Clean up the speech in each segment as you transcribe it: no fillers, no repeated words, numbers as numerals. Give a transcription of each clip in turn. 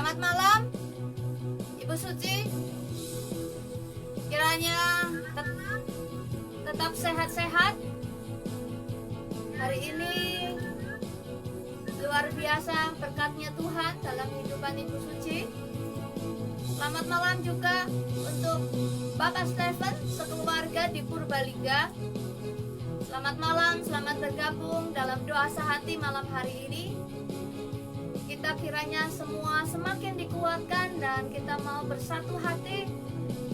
Selamat malam, Ibu Suci. Kiranya tetap sehat-sehat. Hari ini luar biasa berkatnya Tuhan dalam kehidupan Ibu Suci. Selamat malam juga untuk Bapak Stephen sekeluarga di Purbalingga. Selamat malam, selamat bergabung dalam doa sehati malam hari ini. Kita kiranya semua semakin dikuatkan dan kita mau bersatu hati,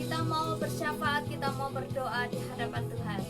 kita mau bersyafaat, kita mau berdoa di hadapan Tuhan.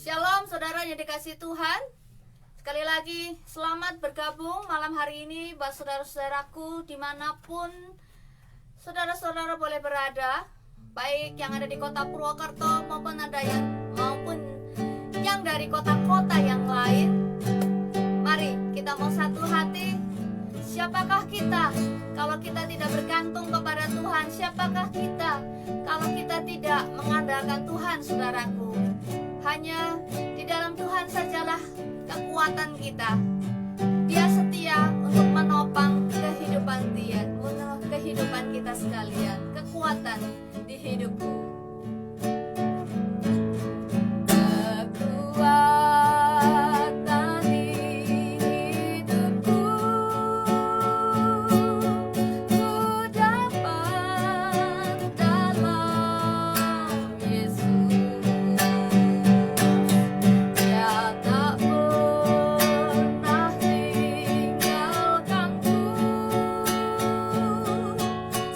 Shalom saudara yang dikasihi Tuhan. Sekali lagi selamat bergabung malam hari ini buat saudara-saudaraku dimanapun saudara-saudara boleh berada, baik yang ada di kota Purwokerto maupun yang dari kota-kota yang lain. Mari kita mau satu hati. Siapakah kita kalau kita tidak bergantung kepada Tuhan? Siapakah kita kalau kita tidak mengandalkan Tuhan, saudaraku? Hanya di dalam Tuhan sajalah kekuatan kita. Dia setia untuk menopang kehidupan kita sekalian. Kekuatan di hidupku. Kekuatan di hidupku, ku dapat dalam Yesus. Dia tak pernah tinggalkanku,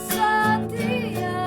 setia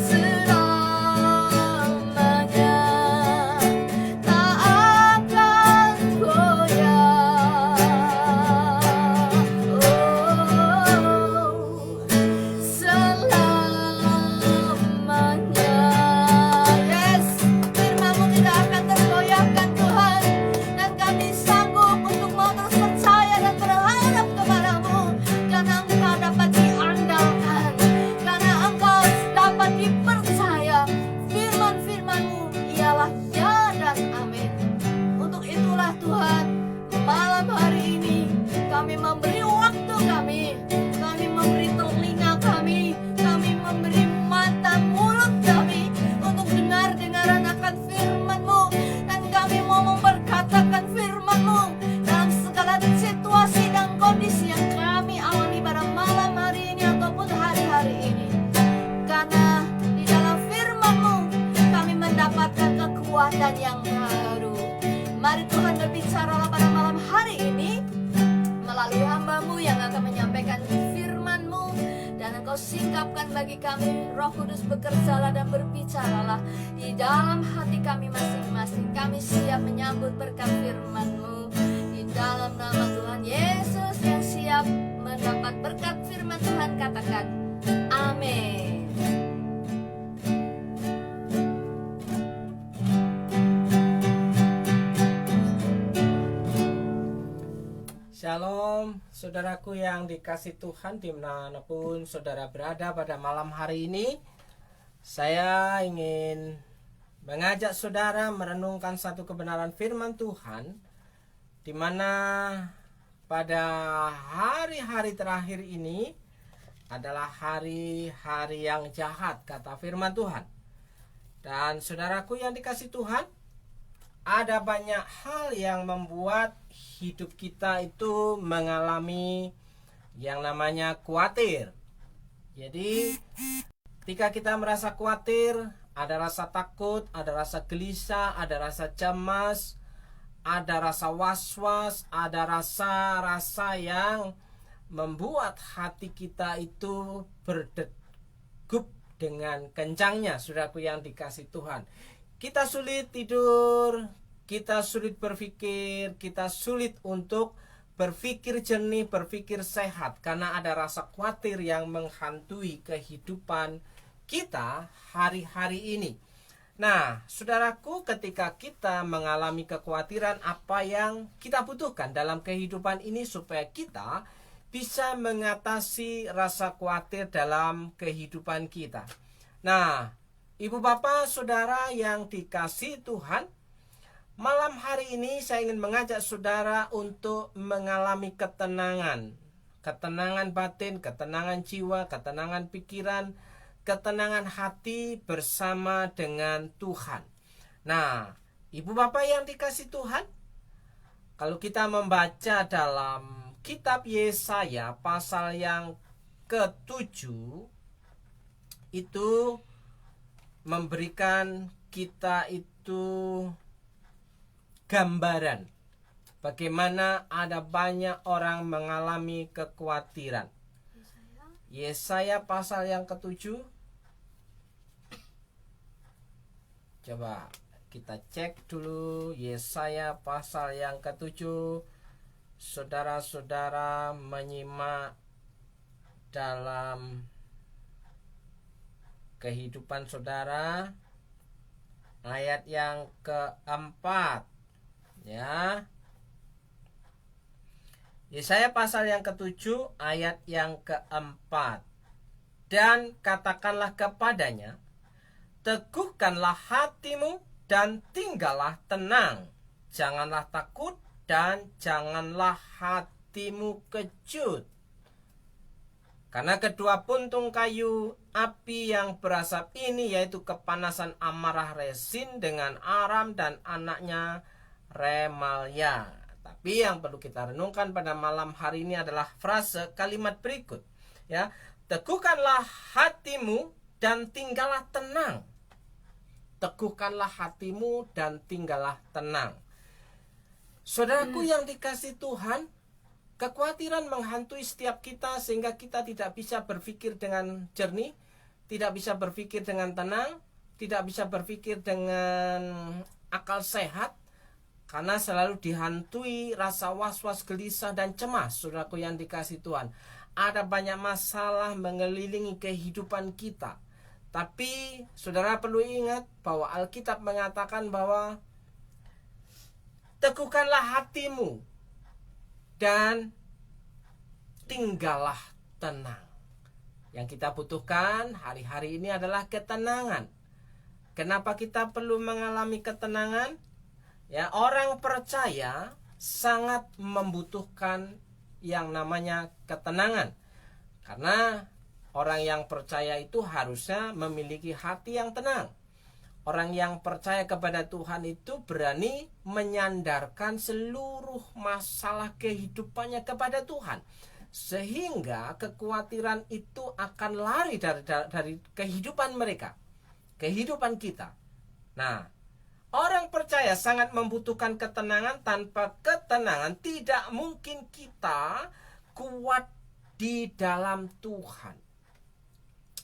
selamanya tak akan goyah. Selamanya. Yes, firman-Mu tidak akan tergoyahkan Tuhan, dan kami sanggup untuk mau terus percaya dan berharap kepadamu, karena Engkau dapat diandalkan, karena Engkau dapat dipercaya. Firman-firman-Mu ialah ya dan amin. Untuk itulah Tuhan, malam hari ini kami memberi waktu kami memberi telinga kami memberi mata mulut kami untuk dengar-dengaran akan firman-Mu, dan kami mau memperkatakan firman-Mu dalam segala situasi dan kondisi yang kami alami pada malam hari ini ataupun hari-hari ini. Karena di dalam firman-Mu kami mendapatkan kekuatan yang baru. Mari Tuhan berbicaralah pada malam hari ini melalui hamba-Mu yang akan menyampaikan firman-Mu, dan Engkau singkapkan bagi kami. Roh Kudus bekerjalah dan berbicaralah di dalam hati kami masing-masing. Kami siap menyambut berkat firman-Mu di dalam nama Tuhan Yesus. Yang siap mendapat berkat firman Tuhan katakan amin. Shalom, saudaraku yang dikasih Tuhan dimanapun saudara berada pada malam hari ini. Saya ingin mengajak saudara merenungkan satu kebenaran firman Tuhan, di mana pada hari-hari terakhir ini adalah hari-hari yang jahat, kata firman Tuhan. Dan saudaraku yang dikasih Tuhan, ada banyak hal yang membuat hidup kita itu mengalami yang namanya khawatir. Jadi ketika kita merasa khawatir, ada rasa takut, ada rasa gelisah, ada rasa cemas, ada rasa was-was, ada rasa-rasa yang membuat hati kita itu berdegup dengan kencangnya. Saudaraku yang dikasih Tuhan, kita sulit tidur, kita sulit berpikir, kita sulit untuk berpikir jernih, berpikir sehat, karena ada rasa khawatir yang menghantui kehidupan kita hari-hari ini. Nah, saudaraku, ketika kita mengalami kekhawatiran, apa yang kita butuhkan dalam kehidupan ini supaya kita bisa mengatasi rasa khawatir dalam kehidupan kita? Nah, Ibu Bapak Saudara yang dikasih Tuhan, malam hari ini saya ingin mengajak saudara untuk mengalami ketenangan. Ketenangan batin, ketenangan jiwa, ketenangan pikiran, ketenangan hati bersama dengan Tuhan. Nah, Ibu Bapak yang dikasih Tuhan, kalau kita membaca dalam kitab Yesaya pasal yang ke-7, itu memberikan kita itu gambaran bagaimana ada banyak orang mengalami kekhawatiran. Yesaya pasal yang ke-7, coba kita cek dulu. Yesaya pasal yang ke-7, saudara-saudara menyimak dalam kehidupan saudara, ayat yang keempat, ya. Yesaya pasal yang ke-7 ayat yang keempat. Dan katakanlah kepadanya, teguhkanlah hatimu dan tinggallah tenang, janganlah takut dan janganlah hatimu kejut. Karena kedua puntung kayu api yang berasap ini, yaitu kepanasan amarah Rezin dengan Aram dan anaknya Remalya. Tapi yang perlu kita renungkan pada malam hari ini adalah frase kalimat berikut, ya. Teguhkanlah hatimu dan tinggallah tenang. Teguhkanlah hatimu dan tinggallah tenang. Saudaraku yang dikasih Tuhan, kekhawatiran menghantui setiap kita sehingga kita tidak bisa berpikir dengan jernih, tidak bisa berpikir dengan tenang, tidak bisa berpikir dengan akal sehat, karena selalu dihantui rasa was-was, gelisah, dan cemas. Saudaraku yang dikasihi Tuhan, ada banyak masalah mengelilingi kehidupan kita. Tapi saudara perlu ingat bahwa Alkitab mengatakan bahwa teguhkanlah hatimu dan tinggallah tenang. Yang kita butuhkan hari-hari ini adalah ketenangan. Kenapa kita perlu mengalami ketenangan? Ya, orang percaya sangat membutuhkan yang namanya ketenangan. Karena orang yang percaya itu harusnya memiliki hati yang tenang. Orang yang percaya kepada Tuhan itu berani menyandarkan seluruh masalah kehidupannya kepada Tuhan. Sehingga kekhawatiran itu akan lari dari kehidupan mereka, kehidupan kita. Nah, orang percaya sangat membutuhkan ketenangan. Tanpa ketenangan tidak mungkin kita kuat di dalam Tuhan.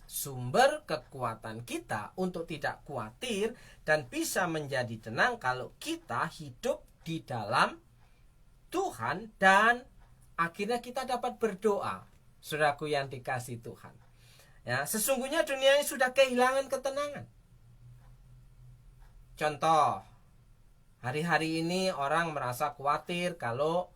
Sumber kekuatan kita untuk tidak khawatir dan bisa menjadi tenang kalau kita hidup di dalam Tuhan, dan akhirnya kita dapat berdoa. Saudaraku yang dikasihi Tuhan, ya, sesungguhnya dunia ini sudah kehilangan ketenangan. Contoh, hari-hari ini orang merasa khawatir kalau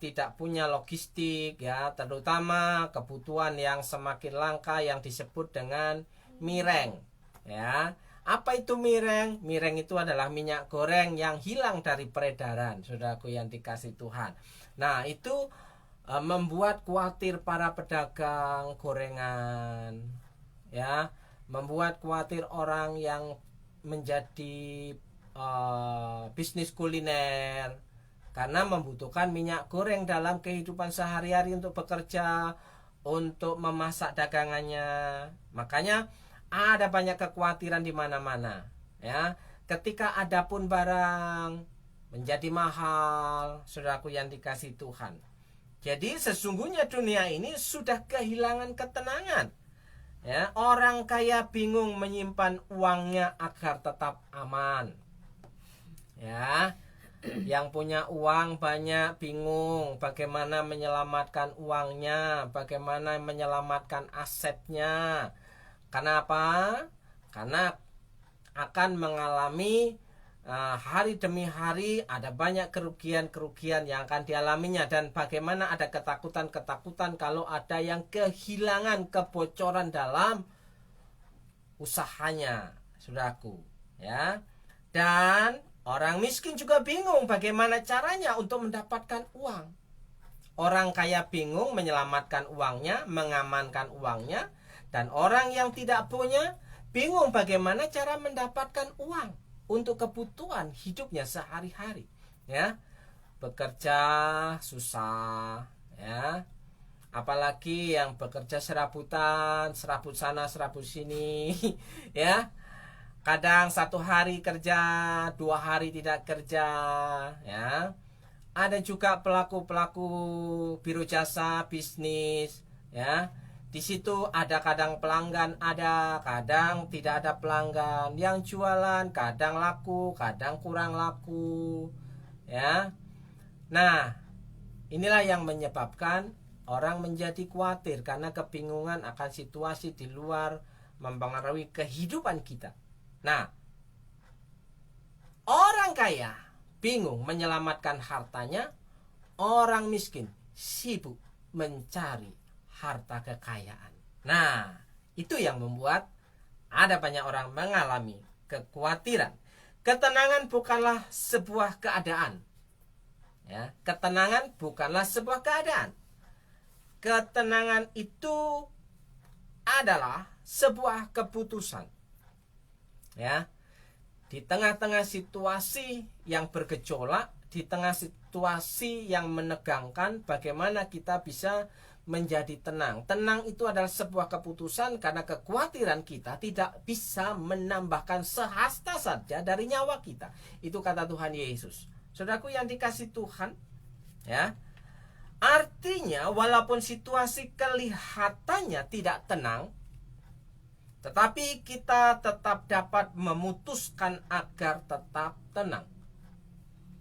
tidak punya logistik, ya, terutama kebutuhan yang semakin langka yang disebut dengan mireng, ya. Apa itu mireng? Mireng itu adalah minyak goreng yang hilang dari peredaran, saudaraku yang dikasihi Tuhan. Nah, itu membuat khawatir para pedagang gorengan, ya, membuat khawatir orang yang menjadi bisnis kuliner, karena membutuhkan minyak goreng dalam kehidupan sehari-hari untuk bekerja, untuk memasak dagangannya. Makanya ada banyak kekhawatiran di mana-mana, ya. Ketika ada pun barang menjadi mahal, saudaraku yang dikasihi Tuhan. Jadi sesungguhnya dunia ini sudah kehilangan ketenangan. Ya, orang kaya bingung menyimpan uangnya agar tetap aman. Ya, yang punya uang banyak bingung bagaimana menyelamatkan uangnya, bagaimana menyelamatkan asetnya. Kenapa? Karena akan mengalami hari demi hari ada banyak kerugian-kerugian yang akan dialaminya, dan bagaimana ada ketakutan-ketakutan kalau ada yang kehilangan, kebocoran dalam usahanya, saudaraku, ya. Dan orang miskin juga bingung bagaimana caranya untuk mendapatkan uang. Orang kaya bingung menyelamatkan uangnya, mengamankan uangnya, dan orang yang tidak punya bingung bagaimana cara mendapatkan uang untuk kebutuhan hidupnya sehari-hari, ya. Bekerja susah, ya. Apalagi yang bekerja serabutan, serabut sana, serabut sini, ya. Kadang 1 hari kerja, 2 hari tidak kerja, ya. Ada juga pelaku-pelaku biro jasa, bisnis, ya. Di situ ada kadang pelanggan, ada kadang tidak ada pelanggan. Yang jualan kadang laku, kadang kurang laku, ya. Nah, inilah yang menyebabkan orang menjadi khawatir karena kebingungan akan situasi di luar mempengaruhi kehidupan kita. Nah, orang kaya bingung menyelamatkan hartanya, orang miskin sibuk mencari harta kekayaan. Nah, itu yang membuat ada banyak orang mengalami kekhawatiran. Ketenangan bukanlah sebuah keadaan, ya. Ketenangan bukanlah sebuah keadaan. Ketenangan itu adalah sebuah keputusan, ya. Di tengah-tengah situasi yang bergejolak, di tengah situasi yang menegangkan, bagaimana kita bisa menjadi tenang. Tenang itu adalah sebuah keputusan, karena kekhawatiran kita tidak bisa menambahkan sehasta saja dari nyawa kita. Itu kata Tuhan Yesus. Saudaraku yang dikasihi Tuhan, ya. Artinya walaupun situasi kelihatannya tidak tenang, tetapi kita tetap dapat memutuskan agar tetap tenang.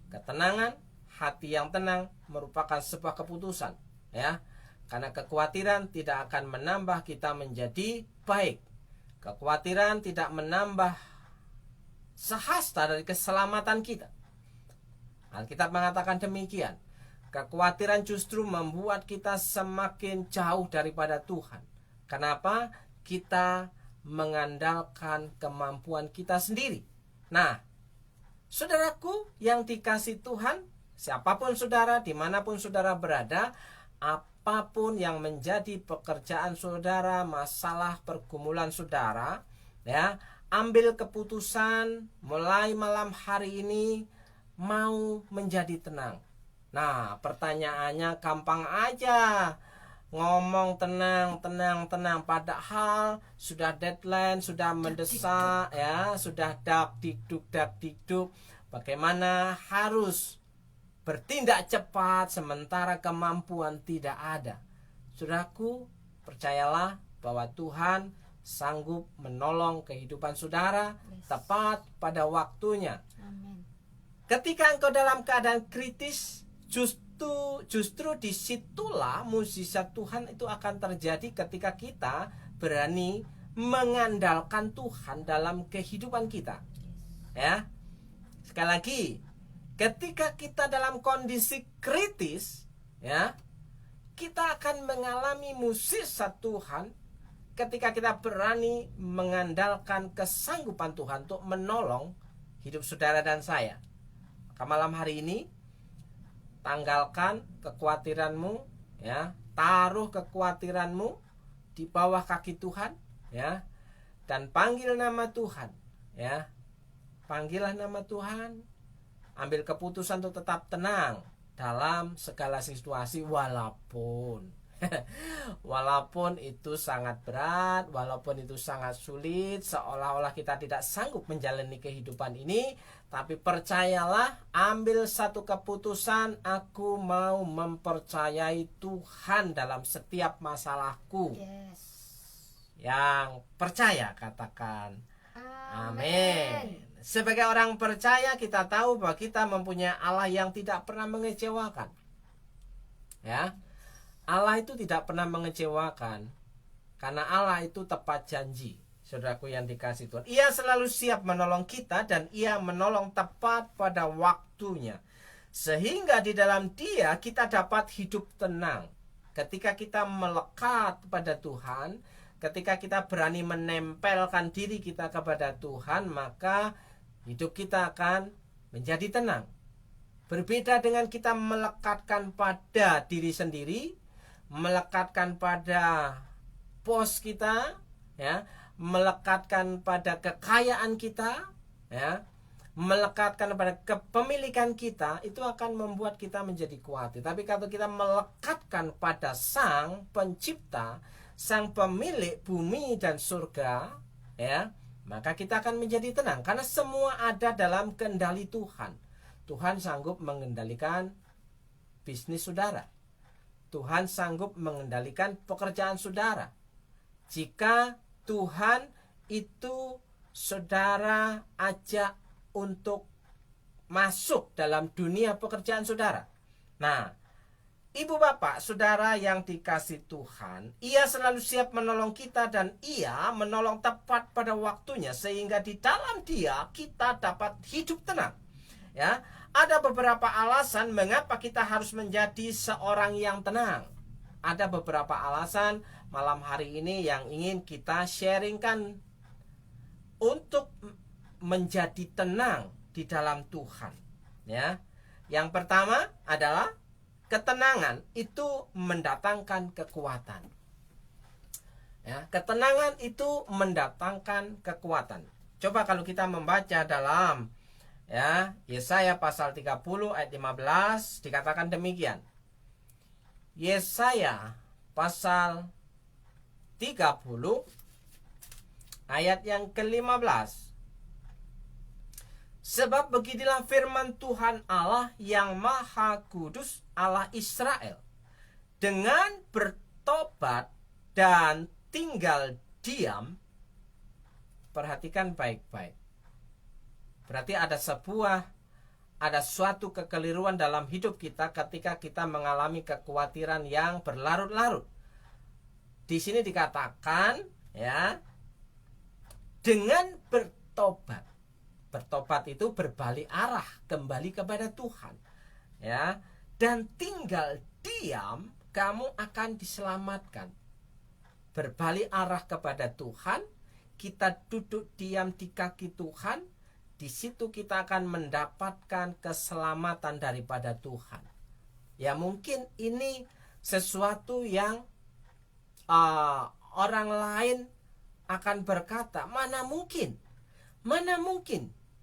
Ketenangan, hati yang tenang merupakan sebuah keputusan, ya. Karena kekhawatiran tidak akan menambah kita menjadi baik. Kekhawatiran tidak menambah sehasta dari keselamatan kita. Alkitab mengatakan demikian. Kekhawatiran justru membuat kita semakin jauh daripada Tuhan. Kenapa? Kita mengandalkan kemampuan kita sendiri. Nah, saudaraku yang dikasih Tuhan, siapapun saudara, dimanapun saudara berada, apapun yang menjadi pekerjaan saudara, masalah pergumulan saudara, ya, ambil keputusan mulai malam hari ini mau menjadi tenang. Nah, pertanyaannya gampang aja. Ngomong tenang, padahal sudah deadline, sudah mendesak, ya, sudah dak dikduk. Bagaimana harus bertindak cepat sementara kemampuan tidak ada. Saudaraku, percayalah bahwa Tuhan sanggup menolong kehidupan saudara tepat pada waktunya. Amin. Ketika engkau dalam keadaan kritis, justru disitulah mukjizat Tuhan itu akan terjadi ketika kita berani mengandalkan Tuhan dalam kehidupan kita. Ya, sekali lagi, ketika kita dalam kondisi kritis, ya, kita akan mengalami mukjizat Tuhan ketika kita berani mengandalkan kesanggupan Tuhan untuk menolong hidup saudara dan saya. Maka malam hari ini, tanggalkan kekhawatiranmu, ya, taruh kekhawatiranmu di bawah kaki Tuhan, ya, dan panggil nama Tuhan, ya. Panggillah nama Tuhan, ambil keputusan untuk tetap tenang dalam segala situasi, walaupun itu sangat berat, walaupun itu sangat sulit, seolah-olah kita tidak sanggup menjalani kehidupan ini. Tapi percayalah, ambil satu keputusan, aku mau mempercayai Tuhan dalam setiap masalahku. Yes. Yang percaya katakan Amin. Sebagai orang percaya, kita tahu bahwa kita mempunyai Allah yang tidak pernah mengecewakan. Ya, Allah itu tidak pernah mengecewakan, karena Allah itu tepat janji. Saudaraku yang dikasih Tuhan, Ia selalu siap menolong kita, dan Ia menolong tepat pada waktunya, sehingga di dalam Dia kita dapat hidup tenang. Ketika kita melekat pada Tuhan, ketika kita berani menempelkan diri kita kepada Tuhan, maka hidup kita akan menjadi tenang. Berbeda dengan kita melekatkan pada diri sendiri, melekatkan pada bos kita, ya, melekatkan pada kekayaan kita, ya, melekatkan pada kepemilikan kita, itu akan membuat kita menjadi khawatir. Tapi kalau kita melekatkan pada Sang Pencipta, Sang Pemilik bumi dan surga, ya, maka kita akan menjadi tenang, karena semua ada dalam kendali Tuhan. Tuhan sanggup mengendalikan bisnis saudara. Tuhan sanggup mengendalikan pekerjaan saudara. Jika Tuhan itu saudara ajak untuk masuk dalam dunia pekerjaan saudara. Nah, ibu bapak, saudara yang dikasih Tuhan, Ia selalu siap menolong kita, dan Ia menolong tepat pada waktunya, sehingga di dalam Dia kita dapat hidup tenang. Ya, ada beberapa alasan mengapa kita harus menjadi seorang yang tenang. Ada beberapa alasan malam hari ini yang ingin kita sharingkan untuk menjadi tenang di dalam Tuhan. Ya, yang pertama adalah ketenangan itu mendatangkan kekuatan. Ya, ketenangan itu mendatangkan kekuatan. Coba kalau kita membaca dalam, ya, Yesaya pasal 30 ayat 15, dikatakan demikian. Yesaya pasal 30 ayat yang ke-15. Sebab beginilah firman Tuhan Allah yang Maha Kudus, Allah Israel. Dengan bertobat dan tinggal diam, perhatikan baik-baik. Berarti ada suatu kekeliruan dalam hidup kita ketika kita mengalami kekhawatiran yang berlarut-larut. Di sini dikatakan ya, dengan bertobat. Bertobat itu berbalik arah kembali kepada Tuhan. Ya, dan tinggal diam, kamu akan diselamatkan. Berbalik arah kepada Tuhan, kita duduk diam di kaki Tuhan, di situ kita akan mendapatkan keselamatan daripada Tuhan. Ya, mungkin ini sesuatu yang orang lain akan berkata, mana mungkin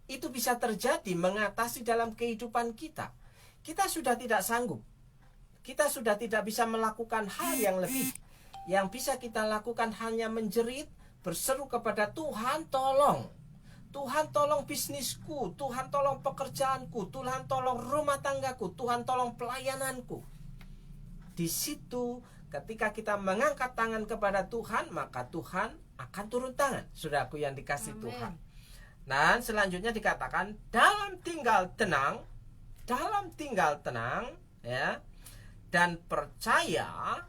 itu bisa terjadi, mengatasi dalam kehidupan kita. Kita sudah tidak sanggup, kita sudah tidak bisa melakukan hal yang lebih. Yang bisa kita lakukan hanya menjerit, berseru kepada Tuhan, tolong. Tuhan tolong bisnisku, Tuhan tolong pekerjaanku, Tuhan tolong rumah tanggaku, Tuhan tolong pelayananku. Di situ ketika kita mengangkat tangan kepada Tuhan, maka Tuhan akan turun tangan. Saudaraku yang dikasih Amen. Tuhan. Dan selanjutnya dikatakan dalam tinggal tenang ya, dan percaya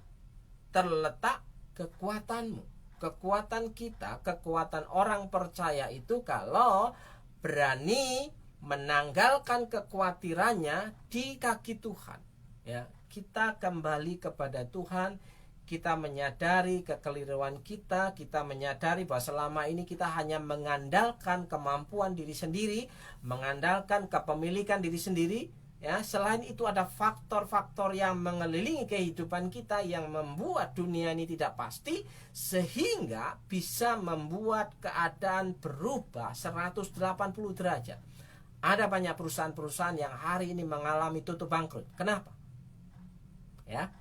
terletak kekuatanmu. Kekuatan kita, kekuatan orang percaya itu kalau berani menanggalkan kekhawatirannya di kaki Tuhan. Ya, kita kembali kepada Tuhan, kita menyadari kekeliruan kita menyadari bahwa selama ini kita hanya mengandalkan kemampuan diri sendiri, mengandalkan kepemilikan diri sendiri. Ya, selain itu ada faktor-faktor yang mengelilingi kehidupan kita yang membuat dunia ini tidak pasti, sehingga bisa membuat keadaan berubah 180 derajat. Ada banyak perusahaan-perusahaan yang hari ini mengalami tutup bangkrut. Kenapa? Ya,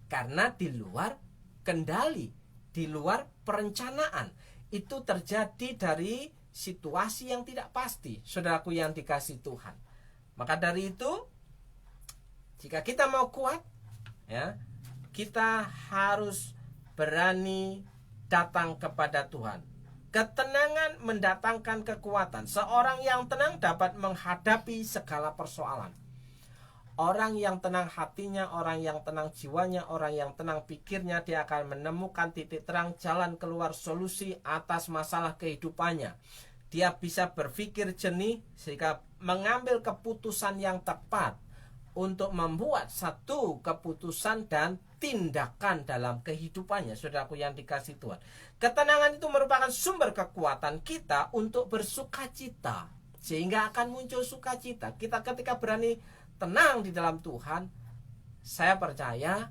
karena di luar kendali, di luar perencanaan. Itu terjadi dari situasi yang tidak pasti, saudaraku yang dikasih Tuhan. Maka dari itu, jika kita mau kuat, ya, kita harus berani datang kepada Tuhan. Ketenangan mendatangkan kekuatan. Seorang yang tenang dapat menghadapi segala persoalan. Orang yang tenang hatinya, orang yang tenang jiwanya, orang yang tenang pikirnya, dia akan menemukan titik terang, jalan keluar, solusi atas masalah kehidupannya. Dia bisa berpikir jernih sehingga mengambil keputusan yang tepat untuk membuat satu keputusan dan tindakan dalam kehidupannya. Saudaraku yang dikasih Tuhan, ketenangan itu merupakan sumber kekuatan kita untuk bersukacita, sehingga akan muncul sukacita. Kita ketika berani tenang di dalam Tuhan, saya percaya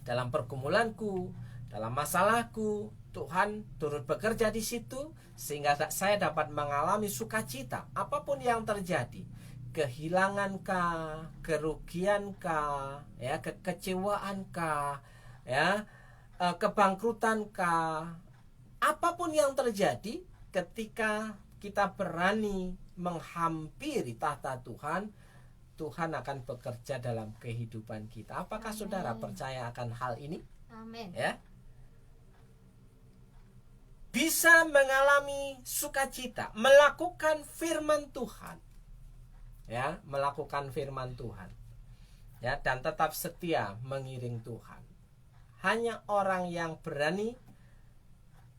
dalam pergumulanku, dalam masalahku, Tuhan turut bekerja di situ sehingga saya dapat mengalami sukacita apapun yang terjadi. Kehilangankah, kerugiankah, ya, kekecewaankah, ya, kebangkrutankah, apapun yang terjadi, ketika kita berani menghampiri tahta Tuhan, Tuhan akan bekerja dalam kehidupan kita. Apakah Amen. saudara percaya akan hal ini? Amin. Ya, bisa mengalami sukacita, melakukan firman Tuhan, ya, melakukan firman Tuhan, ya, dan tetap setia mengiring Tuhan. Hanya orang yang berani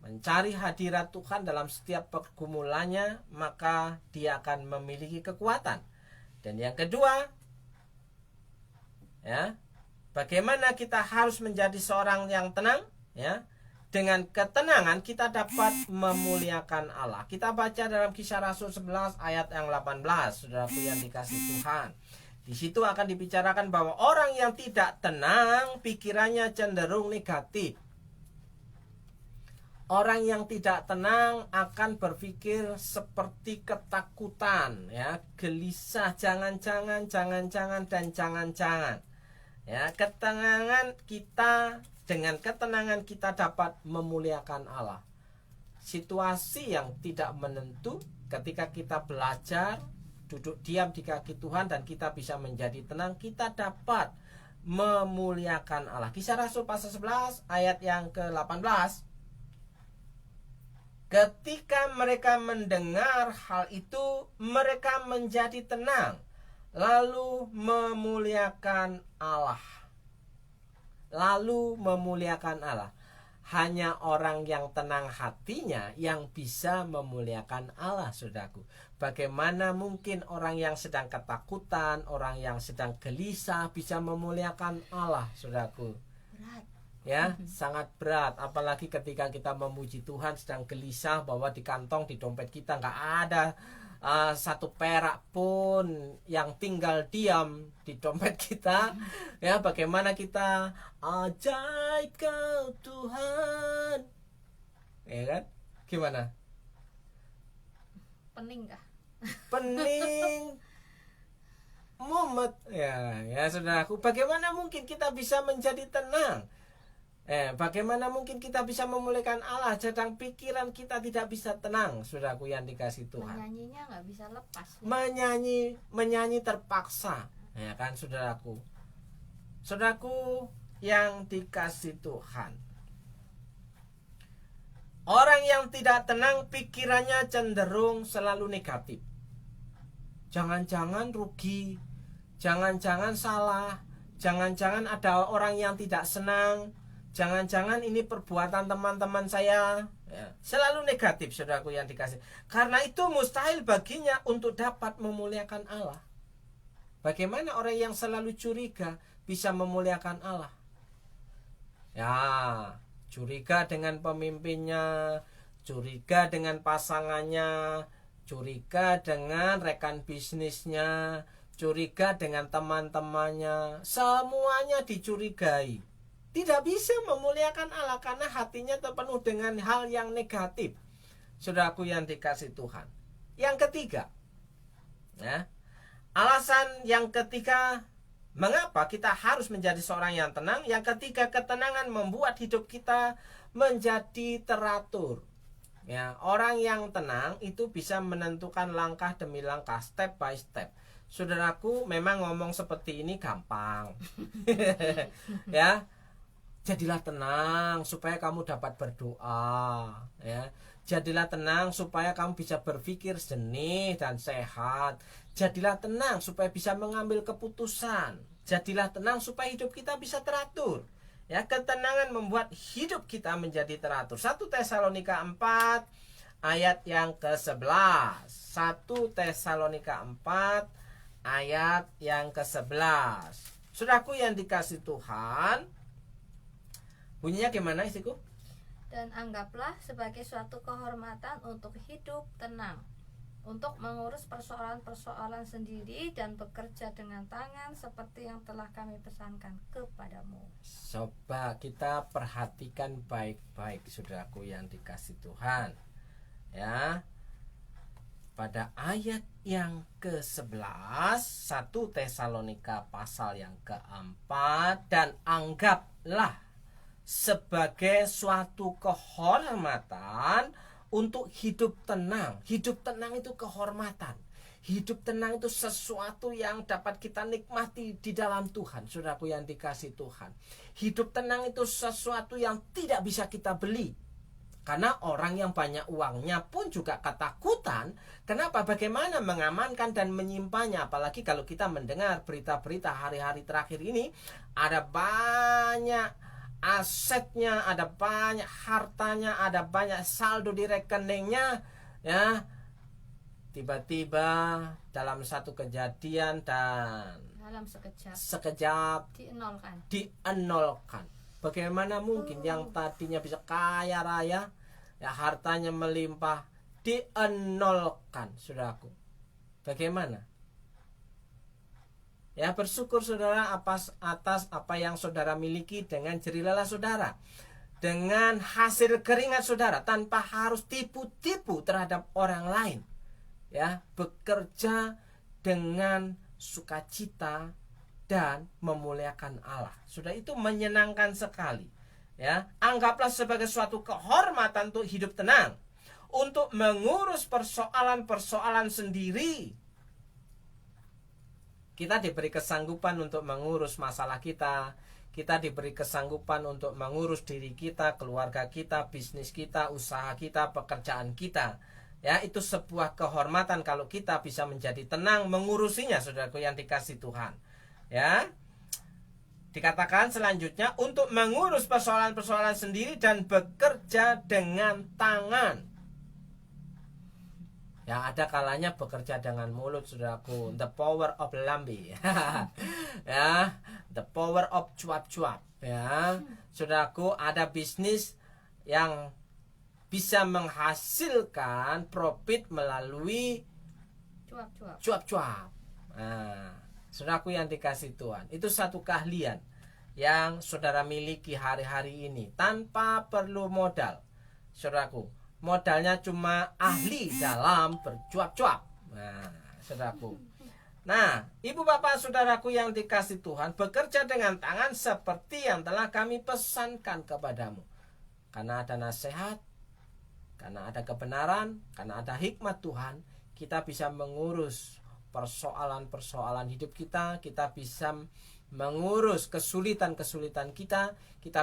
mencari hadirat Tuhan dalam setiap pergumulannya, maka dia akan memiliki kekuatan. Dan yang kedua, ya, bagaimana kita harus menjadi seorang yang tenang, ya. Dengan ketenangan kita dapat memuliakan Allah. Kita baca dalam Kisah Rasul 11 ayat yang 18, saudaraku yang dikasih Tuhan. Di situ akan dibicarakan bahwa orang yang tidak tenang pikirannya cenderung negatif. Orang yang tidak tenang akan berpikir seperti ketakutan, ya, gelisah, jangan-jangan, dan jangan-jangan. Ya, dengan ketenangan kita dapat memuliakan Allah. Situasi yang tidak menentu, ketika kita belajar duduk diam di kaki Tuhan dan kita bisa menjadi tenang, kita dapat memuliakan Allah. Kisah Rasul pasal 11 ayat yang ke-18. Ketika mereka mendengar hal itu, mereka menjadi tenang, lalu memuliakan Allah. Lalu memuliakan Allah. Hanya orang yang tenang hatinya yang bisa memuliakan Allah, saudaraku. Bagaimana mungkin orang yang sedang ketakutan, orang yang sedang gelisah bisa memuliakan Allah, saudaraku? Berat. Ya, sangat berat. Apalagi ketika kita memuji Tuhan sedang gelisah bahwa di kantong, di dompet kita nggak ada satu perak pun yang tinggal diam di dompet kita. Ya, bagaimana kita ajaib kau Tuhan, ya kan? Gimana? Pening kah? Pening mumet, ya saudaraku. Bagaimana mungkin kita bisa menjadi tenang? Bagaimana mungkin kita bisa memuliakan Allah sedang pikiran kita tidak bisa tenang, saudaraku yang dikasih Tuhan? Menyanyinya nggak bisa lepas. Menyanyi terpaksa, ya kan, saudaraku? Saudaraku yang dikasih Tuhan, orang yang tidak tenang pikirannya cenderung selalu negatif. Jangan-jangan rugi, jangan-jangan salah, jangan-jangan ada orang yang tidak senang, jangan-jangan ini perbuatan teman-teman saya, ya, selalu negatif, saudaraku yang dikasih. Karena itu mustahil baginya untuk dapat memuliakan Allah. Bagaimana orang yang selalu curiga bisa memuliakan Allah? Ya, curiga dengan pemimpinnya, curiga dengan pasangannya, curiga dengan rekan bisnisnya, curiga dengan teman-temannya, semuanya dicurigai. Tidak bisa memuliakan Allah karena hatinya terpenuh dengan hal yang negatif, saudaraku yang dikasih Tuhan. Yang ketiga, ya, alasan yang ketiga mengapa kita harus menjadi seorang yang tenang. Yang ketiga, ketenangan membuat hidup kita menjadi teratur. Ya, orang yang tenang itu bisa menentukan langkah demi langkah, step by step. Saudaraku, memang ngomong seperti ini gampang. Ya, jadilah tenang supaya kamu dapat berdoa, ya. Jadilah tenang supaya kamu bisa berpikir jernih dan sehat. Jadilah tenang supaya bisa mengambil keputusan. Jadilah tenang supaya hidup kita bisa teratur. Ya, ketenangan membuat hidup kita menjadi teratur. 1 Tesalonika 4 ayat yang ke-11. 1 Tesalonika 4 ayat yang ke-11. Saudaraku yang dikasih Tuhan, bunyinya gimana istriku? Dan anggaplah sebagai suatu kehormatan untuk hidup tenang, untuk mengurus persoalan-persoalan sendiri dan bekerja dengan tangan seperti yang telah kami pesankan kepadamu. Coba kita perhatikan baik-baik, saudaraku yang dikasih Tuhan. Ya, pada ayat yang ke-11 1 Tesalonika pasal yang ke-4, dan anggaplah sebagai suatu kehormatan untuk hidup tenang. Hidup tenang itu kehormatan. Hidup tenang itu sesuatu yang dapat kita nikmati di dalam Tuhan, saudaraku yang dikasih Tuhan. Hidup tenang itu sesuatu yang tidak bisa kita beli. Karena orang yang banyak uangnya pun juga ketakutan. Kenapa? Bagaimana mengamankan dan menyimpannya? Apalagi kalau kita mendengar berita-berita hari-hari terakhir ini, ada banyak asetnya, ada banyak hartanya, ada banyak saldo di rekeningnya, ya. Tiba-tiba dalam satu kejadian dan Dalam sekejap dienolkan. Bagaimana mungkin yang tadinya bisa kaya raya, ya, hartanya melimpah, dienolkan, saudaraku? Bagaimana? Ya, bersyukur saudara atas apa yang saudara miliki dengan jerih-lelah saudara, dengan hasil keringat saudara, tanpa harus tipu-tipu terhadap orang lain. Ya, bekerja dengan sukacita dan memuliakan Allah. Sudah, itu menyenangkan sekali. Ya, anggaplah sebagai suatu kehormatan untuk hidup tenang, untuk mengurus persoalan-persoalan sendiri. Kita diberi kesanggupan untuk mengurus masalah kita. kita diberi kesanggupan untuk mengurus diri kita, keluarga kita, bisnis kita, usaha kita, pekerjaan kita. Ya, itu sebuah kehormatan kalau kita bisa menjadi tenang mengurusinya, saudaraku yang dikasih Tuhan. Ya. Dikatakan selanjutnya untuk mengurus persoalan-persoalan sendiri dan bekerja dengan tangan. Ya, ada kalanya bekerja dengan mulut, saudaraku. The power of lambe. Ya, the power of cuap-cuap. Ya, saudaraku, ada bisnis yang bisa menghasilkan profit melalui cuap-cuap. Nah, saudaraku yang dikasih Tuhan, itu satu keahlian yang saudara miliki hari-hari ini tanpa perlu modal. Saudaraku, modalnya cuma ahli dalam bercuap-cuap. Nah, saudaraku. Nah, ibu bapak saudaraku yang dikasih Tuhan, bekerja dengan tangan seperti yang telah kami pesankan kepadamu. Karena ada nasihat, karena ada kebenaran, karena ada hikmat Tuhan, kita bisa mengurus persoalan-persoalan hidup kita, kita bisa mengurus kesulitan-kesulitan kita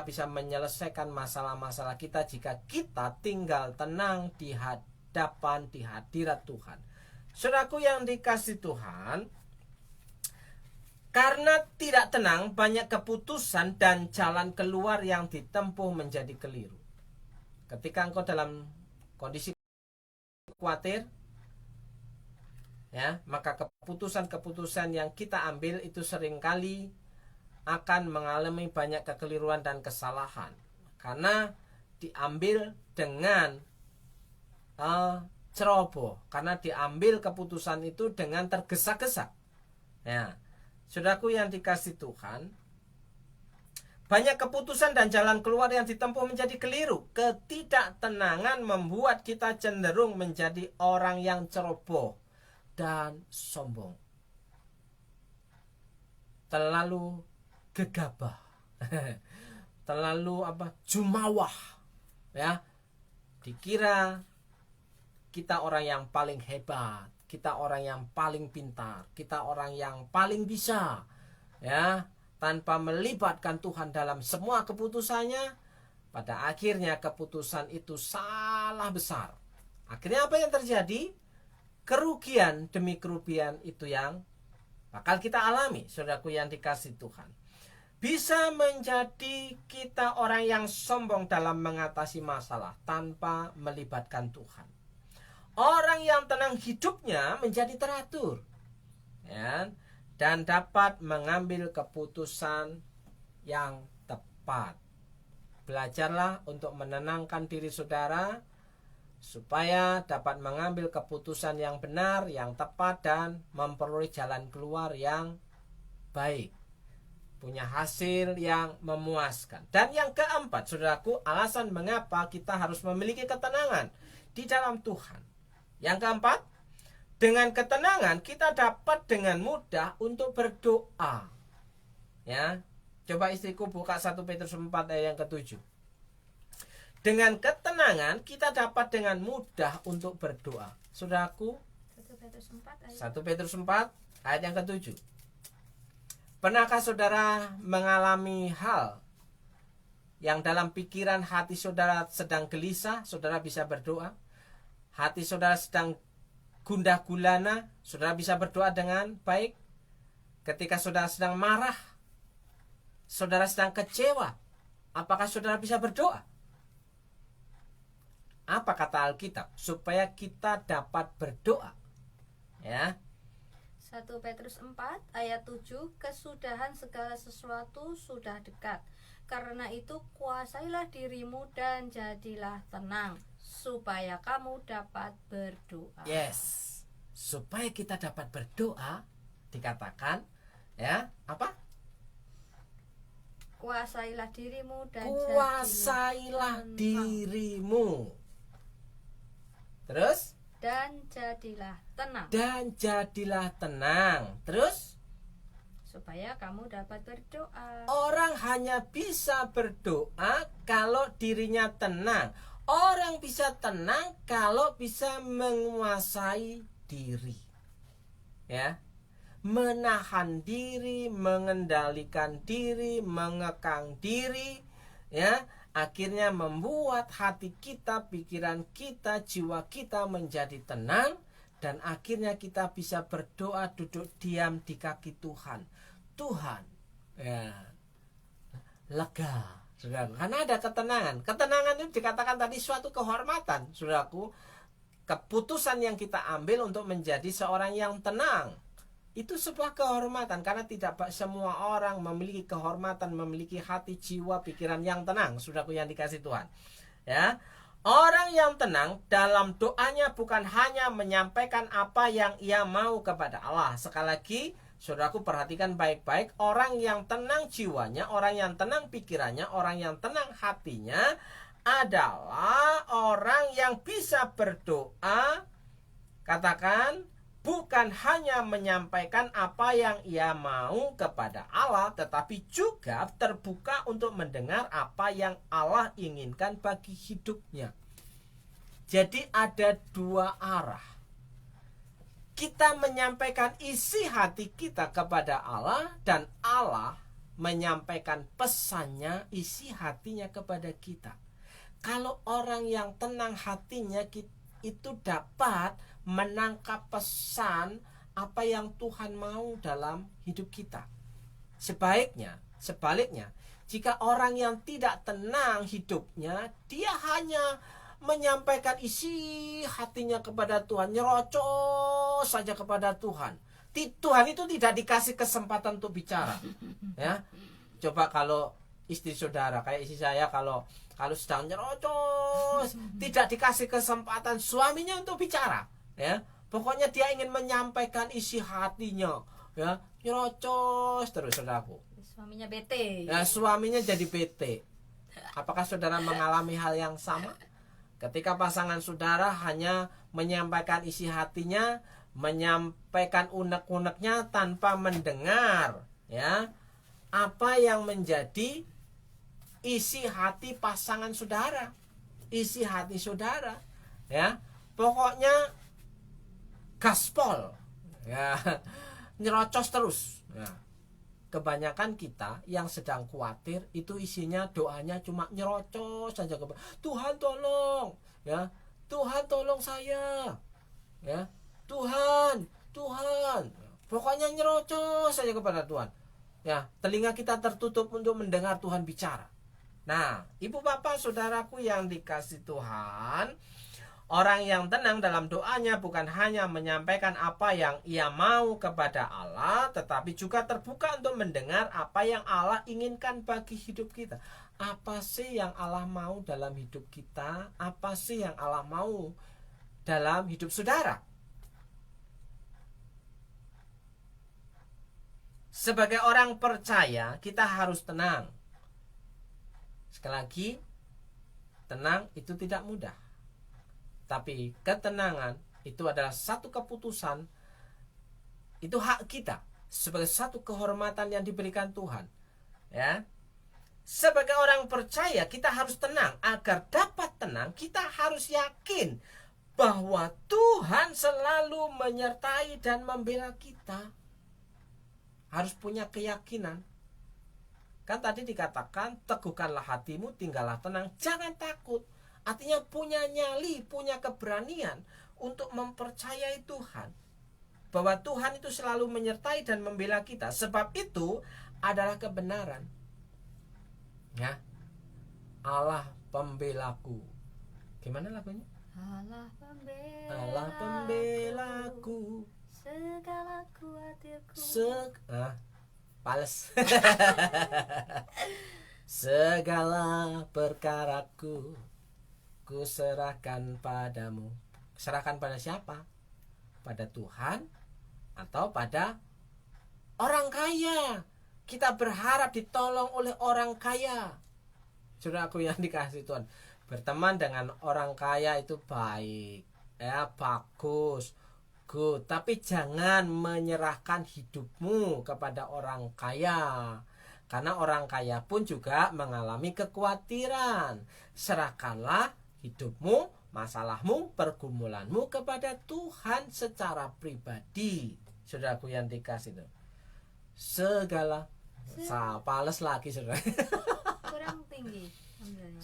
bisa menyelesaikan masalah-masalah kita jika kita tinggal tenang di hadapan, di hadirat Tuhan. Saudaraku yang dikasih Tuhan, karena tidak tenang, banyak keputusan dan jalan keluar yang ditempuh menjadi keliru. Ketika engkau dalam kondisi khawatir, ya, maka keputusan-keputusan yang kita ambil itu seringkali akan mengalami banyak kekeliruan dan kesalahan karena diambil dengan ceroboh, karena diambil keputusan itu dengan tergesa-gesa. Ya, saudaraku yang dikasih Tuhan, banyak keputusan dan jalan keluar yang ditempuh menjadi keliru. Ketidaktenangan membuat kita cenderung menjadi orang yang ceroboh dan sombong, terlalu gegabah, terlalu jumawah, ya, dikira kita orang yang paling hebat, kita orang yang paling pintar, kita orang yang paling bisa, ya, tanpa melibatkan Tuhan dalam semua keputusannya. Pada akhirnya keputusan itu salah besar. Akhirnya apa yang terjadi? Kerugian demi kerugian itu yang bakal kita alami, saudaraku yang dikasih Tuhan. Bisa menjadi kita orang yang sombong dalam mengatasi masalah tanpa melibatkan Tuhan. Orang yang tenang hidupnya menjadi teratur, ya, dan dapat mengambil keputusan yang tepat. Belajarlah untuk menenangkan diri saudara supaya dapat mengambil keputusan yang benar, yang tepat, dan memperoleh jalan keluar yang baik, punya hasil yang memuaskan. Dan yang keempat, saudaraku, alasan mengapa kita harus memiliki ketenangan di dalam Tuhan. Yang keempat, dengan ketenangan kita dapat dengan mudah untuk berdoa. Ya, coba istriku buka 1 Petrus 4 ayat yang ke-7. Dengan ketenangan kita dapat dengan mudah untuk berdoa. Saudaraku, 1 Petrus 4 ayat yang ke-7. Pernahkah saudara mengalami hal yang dalam pikiran hati saudara sedang gelisah, saudara bisa berdoa? Hati saudara sedang gundah gulana, saudara bisa berdoa dengan baik? Ketika saudara sedang marah, saudara sedang kecewa, apakah saudara bisa berdoa? Apa kata Alkitab? Supaya kita dapat berdoa. Ya. 1 Petrus 4 ayat 7, kesudahan segala sesuatu sudah dekat. Karena itu kuasailah dirimu dan jadilah tenang, supaya kamu dapat berdoa. Yes. Supaya kita dapat berdoa, dikatakan, ya, apa? Kuasailah dirimu dan kuasailah dirimu. Terus? Dan jadilah tenang. Dan jadilah tenang. Terus? Supaya kamu dapat berdoa. Orang hanya bisa berdoa kalau dirinya tenang. Orang bisa tenang kalau bisa menguasai diri. Ya. menahan diri, mengendalikan diri, mengekang diri, ya, akhirnya membuat hati kita, pikiran kita, jiwa kita menjadi tenang, dan akhirnya kita bisa berdoa duduk diam di kaki Tuhan. Tuhan, ya, lega, saudaraku, karena ada ketenangan. Ketenangan itu dikatakan tadi suatu kehormatan, saudaraku. Keputusan yang kita ambil untuk menjadi seorang yang tenang itu sebuah kehormatan, karena tidak semua orang memiliki kehormatan, memiliki hati, jiwa, pikiran yang tenang, saudaraku yang dikasih Tuhan. Ya, orang yang tenang dalam doanya bukan hanya menyampaikan apa yang ia mau kepada Allah. Sekali lagi, saudaraku, perhatikan baik-baik. Orang yang tenang jiwanya, orang yang tenang pikirannya, orang yang tenang hatinya adalah orang yang bisa berdoa, katakan, bukan hanya menyampaikan apa yang ia mau kepada Allah, tetapi juga terbuka untuk mendengar apa yang Allah inginkan bagi hidupnya. Jadi ada dua arah. Kita menyampaikan isi hati kita kepada Allah, dan Allah menyampaikan pesannya, isi hatinya kepada kita. Kalau orang yang tenang hatinya itu dapat menangkap pesan apa yang Tuhan mau dalam hidup kita. Sebaliknya, jika orang yang tidak tenang hidupnya, dia hanya menyampaikan isi hatinya kepada Tuhan, nyerocos saja kepada Tuhan. Tuhan itu tidak dikasih kesempatan untuk bicara. Ya, coba kalau istri saudara, kayak istri saya, kalau sedang nyerocos, tidak dikasih kesempatan suaminya untuk bicara, ya, pokoknya dia ingin menyampaikan isi hatinya, ya, nyerocos terus, saudaraku. Suaminya bete. Ya, suaminya jadi bete. Apakah saudara mengalami hal yang sama? Ketika pasangan saudara hanya menyampaikan isi hatinya, menyampaikan unek-uneknya tanpa mendengar, ya, apa yang menjadi isi hati pasangan saudara, isi hati saudara, ya, pokoknya gaspol, ya, nyerocos terus, ya. Kebanyakan kita yang sedang khawatir itu isinya doanya cuma nyerocos saja kepada Tuhan, tolong, ya, Tuhan tolong saya, ya, Tuhan, pokoknya nyerocos saja kepada Tuhan, ya. Telinga kita tertutup untuk mendengar Tuhan bicara. Nah, ibu bapak saudaraku yang dikasih Tuhan, orang yang tenang dalam doanya bukan hanya menyampaikan apa yang ia mau kepada Allah, tetapi juga terbuka untuk mendengar apa yang Allah inginkan bagi hidup kita. Apa sih yang Allah mau dalam hidup kita? Apa sih yang Allah mau dalam hidup saudara? Sebagai orang percaya, kita harus tenang. Sekali lagi, tenang itu tidak mudah. Tapi ketenangan itu adalah satu keputusan, itu hak kita sebagai satu kehormatan yang diberikan Tuhan, ya. Sebagai orang percaya, kita harus tenang. Agar dapat tenang, kita harus yakin bahwa Tuhan selalu menyertai dan membela kita. Harus punya keyakinan. Kan tadi dikatakan, teguhkanlah hatimu, tinggallah tenang, jangan takut. Artinya punya nyali, punya keberanian untuk mempercayai Tuhan, bahwa Tuhan itu selalu menyertai dan membela kita. Sebab itu adalah kebenaran, ya. Allah pembelaku. Gimana lagunya? Allah pembelaku, segala khawatirku. Pales. Segala perkaraku ku serahkan padamu. Serahkan pada siapa? Pada Tuhan atau pada orang kaya? Kita berharap ditolong oleh orang kaya. Saudaraku yang dikasihi Tuhan, berteman dengan orang kaya itu baik, ya, bagus, good. Tapi jangan menyerahkan hidupmu kepada orang kaya, karena orang kaya pun juga mengalami kekhawatiran. Serahkanlah hidupmu, masalahmu, pergumulanmu kepada Tuhan secara pribadi, saudaraku yang dikasih tuh. Segala pales lagi saudara. Kurang tinggi ambilnya.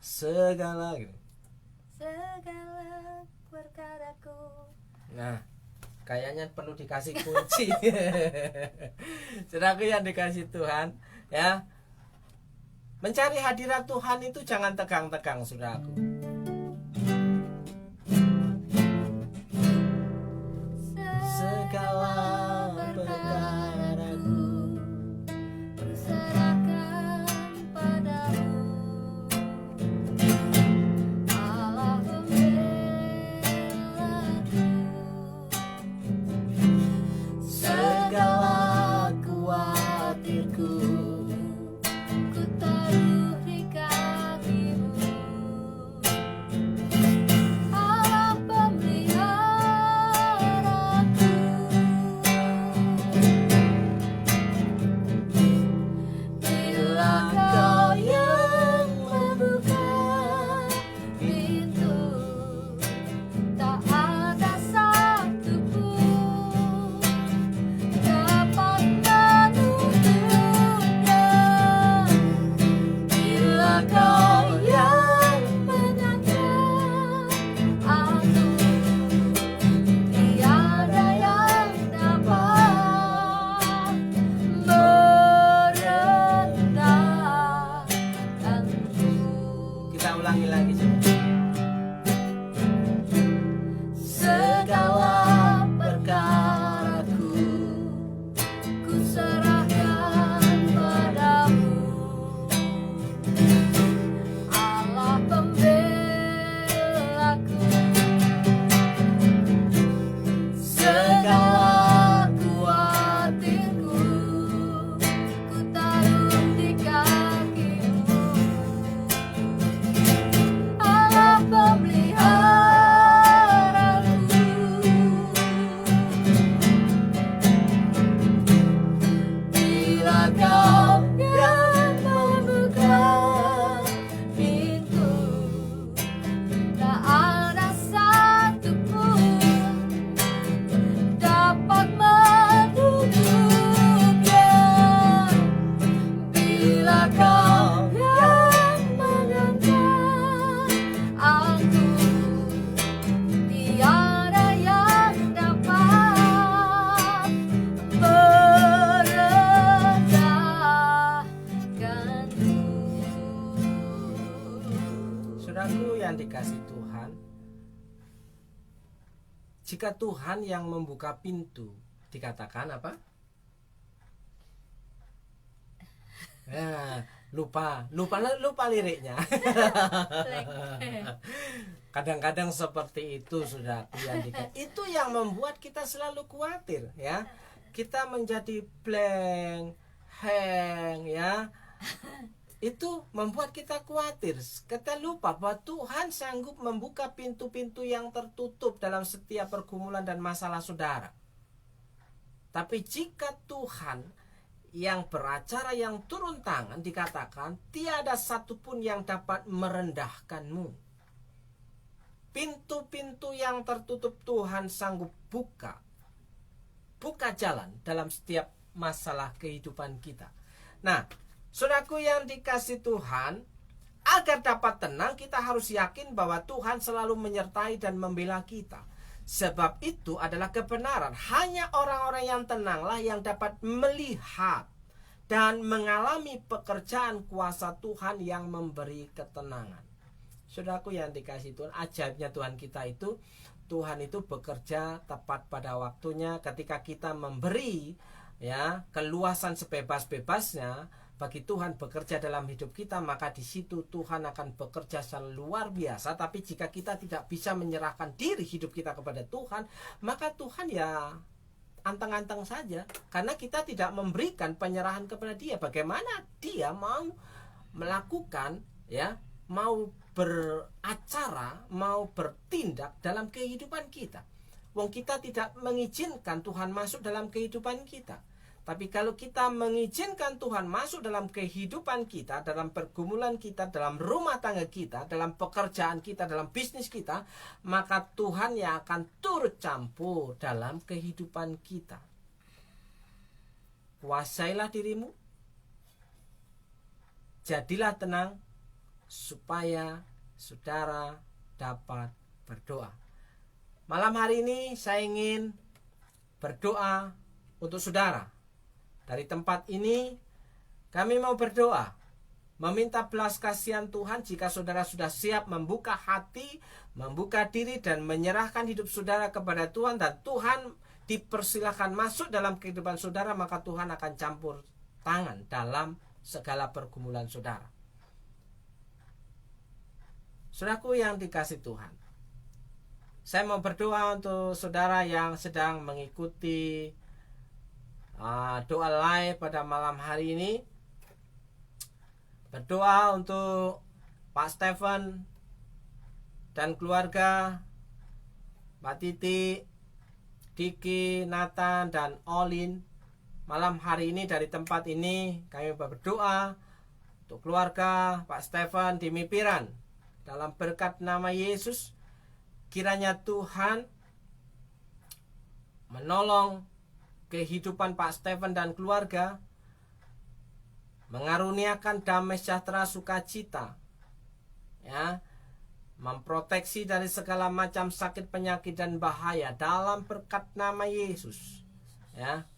Segala gitu. Segala perkaraku. Nah, kayaknya perlu dikasih kunci. Saudaraku yang dikasih Tuhan, ya. Mencari hadirat Tuhan itu jangan tegang-tegang, saudaraku. Segala perkaraku Kuserahkan padamu, Allah pembelaku. segala khawatirku Ku taruh di kakimu, Allah pemeliharaku. Bila kau yang membuka pintu, tak ada satupun dapat menutupnya. Bila kau yang menyangka aku, tiada yang dapat merendahkanku. Kita ulangi lagi, saudara. Segala perkaraku ku serahkan padamu, Allah pembelaku. Segala khawatirku ku taruh di kakimu, Allah pemeliharaku. Bila kau yang membuka pintu, tak ada satupun dapat menutupnya. Bila kau yang menyangka aku, tiada yang dapat merendahkanku. Saudaraku yang dikasih Tuhan, jika Tuhan yang membuka pintu, dikatakan apa? Nah, lupa liriknya. Kadang-kadang seperti itu, saudaraku yang dikasih. Itu yang membuat kita selalu khawatir, ya. Kita menjadi blank, hang, ya. Itu membuat kita khawatir. Kita lupa bahwa Tuhan sanggup membuka pintu-pintu yang tertutup dalam setiap pergumulan dan masalah saudara. Tapi jika Tuhan yang beracara, yang turun tangan, dikatakan tiada satupun yang dapat merendahkanmu. Pintu-pintu yang tertutup Tuhan sanggup buka jalan dalam setiap masalah kehidupan kita. Nah, saudaraku yang dikasih Tuhan, agar dapat tenang kita harus yakin bahwa Tuhan selalu menyertai dan membela kita. Sebab itu adalah kebenaran. Hanya orang-orang yang tenanglah yang dapat melihat dan mengalami pekerjaan kuasa Tuhan yang memberi ketenangan. Saudaraku yang dikasih Tuhan, ajaibnya Tuhan kita itu, Tuhan itu bekerja tepat pada waktunya. Ketika kita memberi, ya, keluasan sebebas-bebasnya bagi Tuhan bekerja dalam hidup kita, maka di situ Tuhan akan bekerja secara luar biasa. Tapi jika kita tidak bisa menyerahkan diri hidup kita kepada Tuhan, maka Tuhan ya anteng-anteng saja, karena kita tidak memberikan penyerahan kepada Dia. Bagaimana Dia mau melakukan, ya, mau beracara, mau bertindak dalam kehidupan kita? Wong kita tidak mengizinkan Tuhan masuk dalam kehidupan kita. Tapi kalau kita mengizinkan Tuhan masuk dalam kehidupan kita, dalam pergumulan kita, dalam rumah tangga kita, dalam pekerjaan kita, dalam bisnis kita, maka Tuhan yang akan turut campur dalam kehidupan kita. Kuasailah dirimu, jadilah tenang, supaya saudara dapat berdoa. Malam hari ini saya ingin berdoa untuk saudara. Dari tempat ini kami mau berdoa, meminta belas kasihan Tuhan jika saudara sudah siap membuka hati, membuka diri dan menyerahkan hidup saudara kepada Tuhan, dan Tuhan dipersilahkan masuk dalam kehidupan saudara, maka Tuhan akan campur tangan dalam segala pergumulan saudara. Saudaraku yang dikasih Tuhan, saya mau berdoa untuk saudara yang sedang mengikuti doa live pada malam hari ini. Berdoa untuk Pak Stephen dan keluarga, Mbak Titi, Diki, Nathan, dan Olin. Malam hari ini dari tempat ini kami berdoa untuk keluarga Pak Stephen di Mipiran. Dalam berkat nama Yesus, kiranya Tuhan menolong kehidupan Pak Stephen dan keluarga, mengaruniakan damai sejahtera sukacita, ya, memproteksi dari segala macam sakit, penyakit, dan bahaya dalam berkat nama Yesus, ya.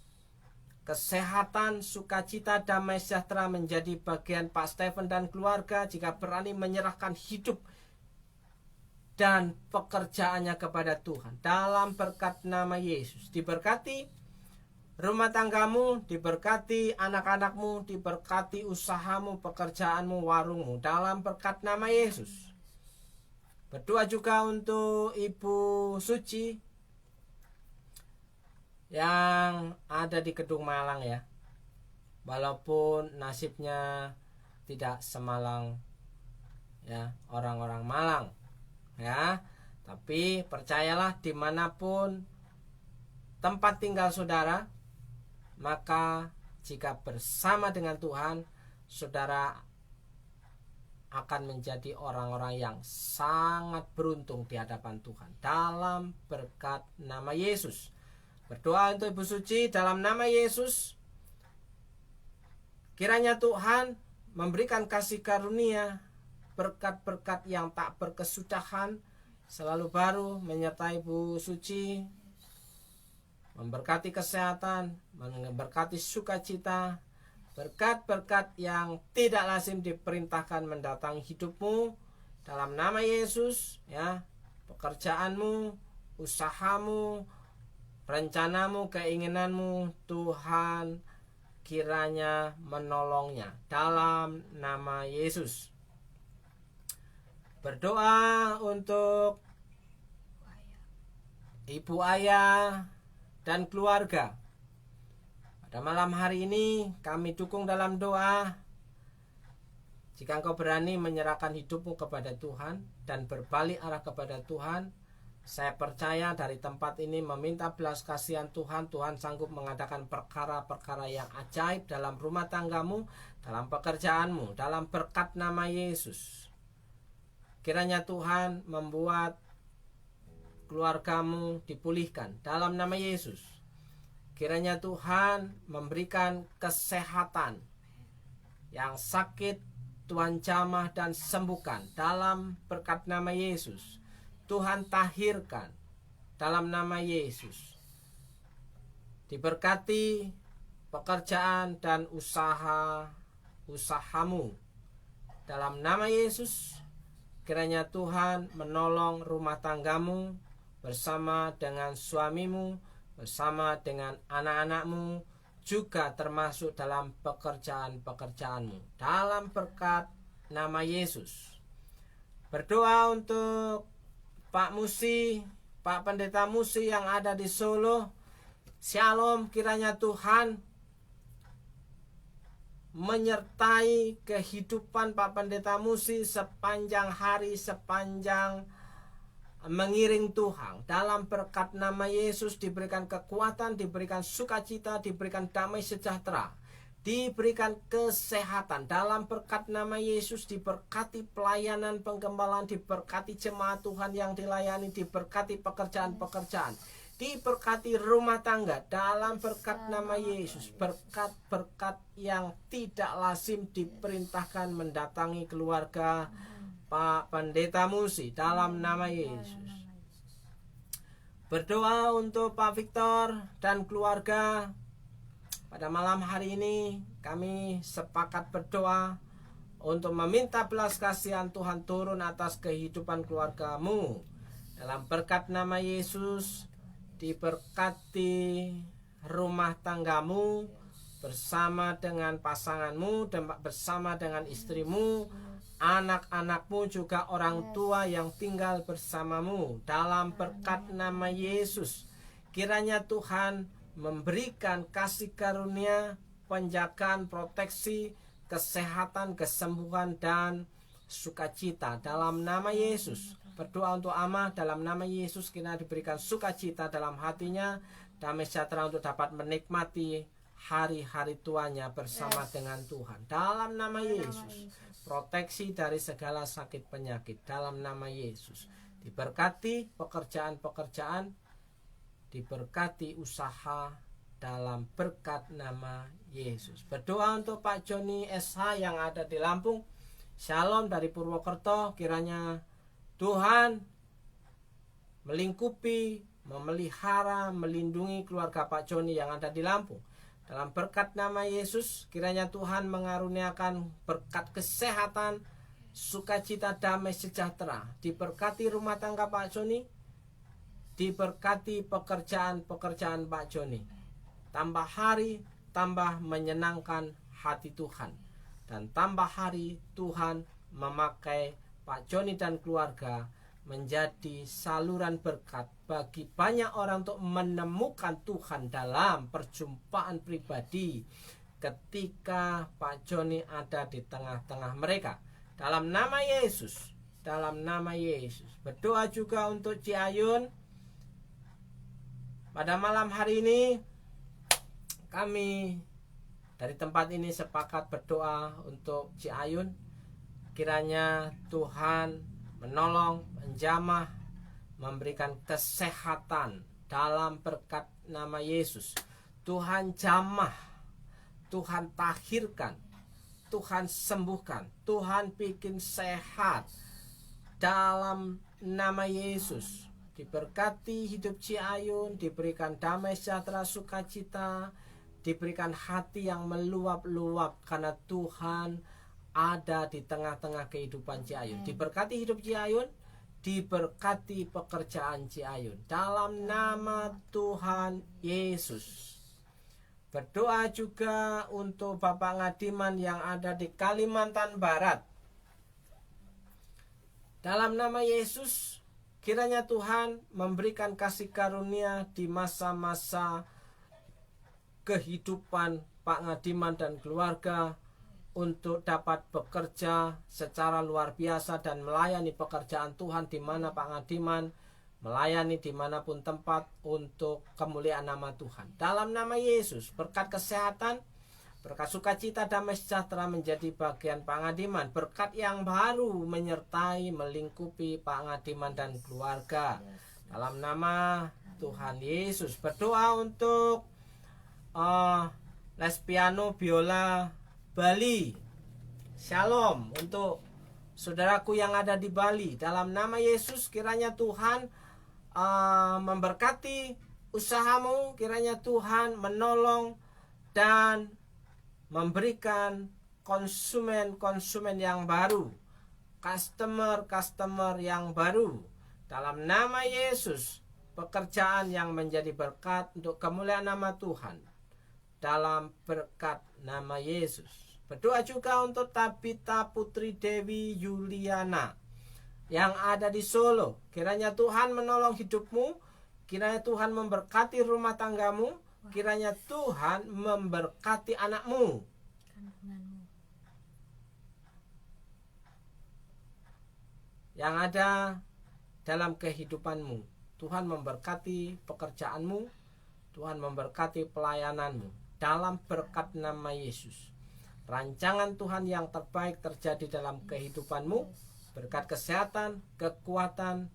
Kesehatan, sukacita, damai sejahtera menjadi bagian Pak Stephen dan keluarga jika berani menyerahkan hidup dan pekerjaannya kepada Tuhan dalam berkat nama Yesus. Diberkati rumah tanggamu, diberkati anak-anakmu, diberkati usahamu, pekerjaanmu, warungmu dalam berkat nama Yesus. Berdoa juga untuk Ibu Suci yang ada di Kedung Malang, ya. Walaupun nasibnya tidak semalang, ya, orang-orang Malang, ya, tapi percayalah, dimanapun tempat tinggal saudara, maka jika bersama dengan Tuhan, saudara akan menjadi orang-orang yang sangat beruntung di hadapan Tuhan dalam berkat nama Yesus. Berdoa untuk Ibu Suci dalam nama Yesus, kiranya Tuhan memberikan kasih karunia, berkat-berkat yang tak berkesudahan selalu baru menyertai Ibu Suci, memberkati kesehatan, memberkati sukacita, berkat-berkat yang tidak lazim diperintahkan mendatangi hidupmu dalam nama Yesus, ya. Pekerjaanmu, usahamu, rencanamu, keinginanmu, Tuhan kiranya menolongnya dalam nama Yesus. Berdoa untuk Ibu Ayah dan keluarga. Pada malam hari ini kami dukung dalam doa. Jika engkau berani menyerahkan hidupmu kepada Tuhan dan berbalik arah kepada Tuhan, saya percaya dari tempat ini meminta belas kasihan Tuhan, Tuhan sanggup mengadakan perkara-perkara yang ajaib dalam rumah tanggamu, dalam pekerjaanmu, dalam berkat nama Yesus. Kiranya Tuhan membuat keluargamu dipulihkan dalam nama Yesus. Kiranya Tuhan memberikan kesehatan, yang sakit Tuhan jamah dan sembuhkan dalam berkat nama Yesus. Tuhan tahirkan dalam nama Yesus. Diberkati pekerjaan dan usahamu dalam nama Yesus. Kiranya Tuhan menolong rumah tanggamu bersama dengan suamimu, bersama dengan anak-anakmu, juga termasuk dalam pekerjaan-pekerjaanmu dalam berkat nama Yesus. Berdoa untuk Pak Musi, Pak Pendeta Musi yang ada di Solo. Shalom, kiranya Tuhan menyertai kehidupan Pak Pendeta Musi sepanjang hari, sepanjang mengiring Tuhan. Dalam berkat nama Yesus diberikan kekuatan, diberikan sukacita, diberikan damai sejahtera, diberikan kesehatan. Dalam berkat nama Yesus diberkati pelayanan penggembalaan, diberkati jemaat Tuhan yang dilayani, diberkati pekerjaan-pekerjaan, diberkati rumah tangga. Dalam berkat nama Yesus, berkat-berkat yang tidak lazim diperintahkan mendatangi keluarga Pak Pendeta Musi dalam nama Yesus. Berdoa untuk Pak Victor dan keluarga. Pada malam hari ini kami sepakat berdoa untuk meminta belas kasihan Tuhan turun atas kehidupan keluargamu. Dalam berkat nama Yesus, diberkati rumah tanggamu bersama dengan pasanganmu, bersama dengan istrimu, anak-anakmu, juga orang tua yang tinggal bersamamu. Dalam berkat nama Yesus, kiranya Tuhan memberikan kasih karunia, penjagaan, proteksi, kesehatan, kesembuhan, dan sukacita dalam nama Yesus. Berdoa untuk Amah dalam nama Yesus, kiranya diberikan sukacita dalam hatinya, damai sejahtera untuk dapat menikmati hari-hari tuanya bersama dengan Tuhan. Dalam nama Yesus, proteksi dari segala sakit penyakit dalam nama Yesus. Diberkati pekerjaan-pekerjaan, diberkati usaha dalam berkat nama Yesus. Berdoa untuk Pak Joni SH yang ada di Lampung. Shalom dari Purwokerto, kiranya Tuhan melingkupi, memelihara, melindungi keluarga Pak Joni yang ada di Lampung. Dalam berkat nama Yesus, kiranya Tuhan mengaruniakan berkat kesehatan, sukacita, damai sejahtera. Diberkati rumah tangga Pak Joni, diberkati pekerjaan-pekerjaan Pak Joni. Tambah hari, tambah menyenangkan hati Tuhan. Dan tambah hari Tuhan memakai Pak Joni dan keluarga menjadi saluran berkat bagi banyak orang untuk menemukan Tuhan dalam perjumpaan pribadi ketika Pak Joni ada di tengah-tengah mereka. Dalam nama Yesus, dalam nama Yesus. Berdoa juga untuk Ciayun. Pada malam hari ini kami dari tempat ini sepakat berdoa untuk Ciayun. Kiranya Tuhan menolong, menjamah, memberikan kesehatan dalam berkat nama Yesus. Tuhan jamah, Tuhan tahirkan, Tuhan sembuhkan, Tuhan bikin sehat dalam nama Yesus. Diberkati hidup Ciayun, diberikan damai sejahtera, sukacita, diberikan hati yang meluap-luap karena Tuhan ada di tengah-tengah kehidupan Ciayun. Diberkati hidup Ciayun, diberkati pekerjaan Ciayun dalam nama Tuhan Yesus. Berdoa juga untuk Bapak Ngadiman yang ada di Kalimantan Barat. Dalam nama Yesus, kiranya Tuhan memberikan kasih karunia di masa-masa kehidupan Pak Ngadiman dan keluarga untuk dapat bekerja secara luar biasa dan melayani pekerjaan Tuhan di mana Pak Ngadiman melayani dimanapun tempat untuk kemuliaan nama Tuhan. Dalam nama Yesus, berkat kesehatan, berkat sukacita, damai sejahtera menjadi bagian Pak Ngadiman. Berkat yang baru menyertai, melingkupi Pak Ngadiman dan keluarga. Dalam nama Tuhan Yesus. Berdoa untuk Lespiano Biola Bali. Shalom untuk saudaraku yang ada di Bali. Dalam nama Yesus, kiranya Tuhan memberkati usahamu. Kiranya Tuhan menolong dan memberikan konsumen yang baru, customer yang baru. Dalam nama Yesus, pekerjaan yang menjadi berkat untuk kemuliaan nama Tuhan. Dalam berkat nama Yesus. Berdoa juga untuk Tabita Putri Dewi Yuliana yang ada di Solo. Kiranya Tuhan menolong hidupmu, kiranya Tuhan memberkati rumah tanggamu, kiranya Tuhan memberkati anakmu. Yang ada dalam kehidupanmu. Tuhan memberkati pekerjaanmu, Tuhan memberkati pelayananmu dalam berkat nama Yesus. Rancangan Tuhan yang terbaik terjadi dalam kehidupanmu, berkat kesehatan, kekuatan,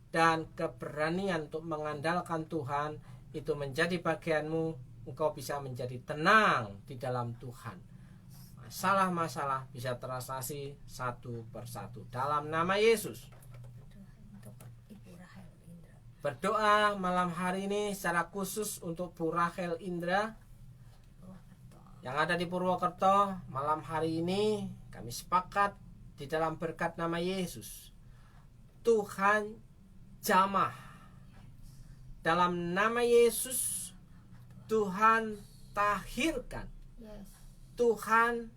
dan keberanian untuk mengandalkan Tuhan itu menjadi bagianmu. Engkau bisa menjadi tenang di dalam Tuhan. Masalah-masalah bisa teratasi satu persatu dalam nama Yesus. Berdoa malam hari ini secara khusus untuk Bu Rachel Indra yang ada di Purwokerto. Malam hari ini kami sepakat di dalam berkat nama Yesus, Tuhan jamah. Dalam nama Yesus, Tuhan tahirkan, Tuhan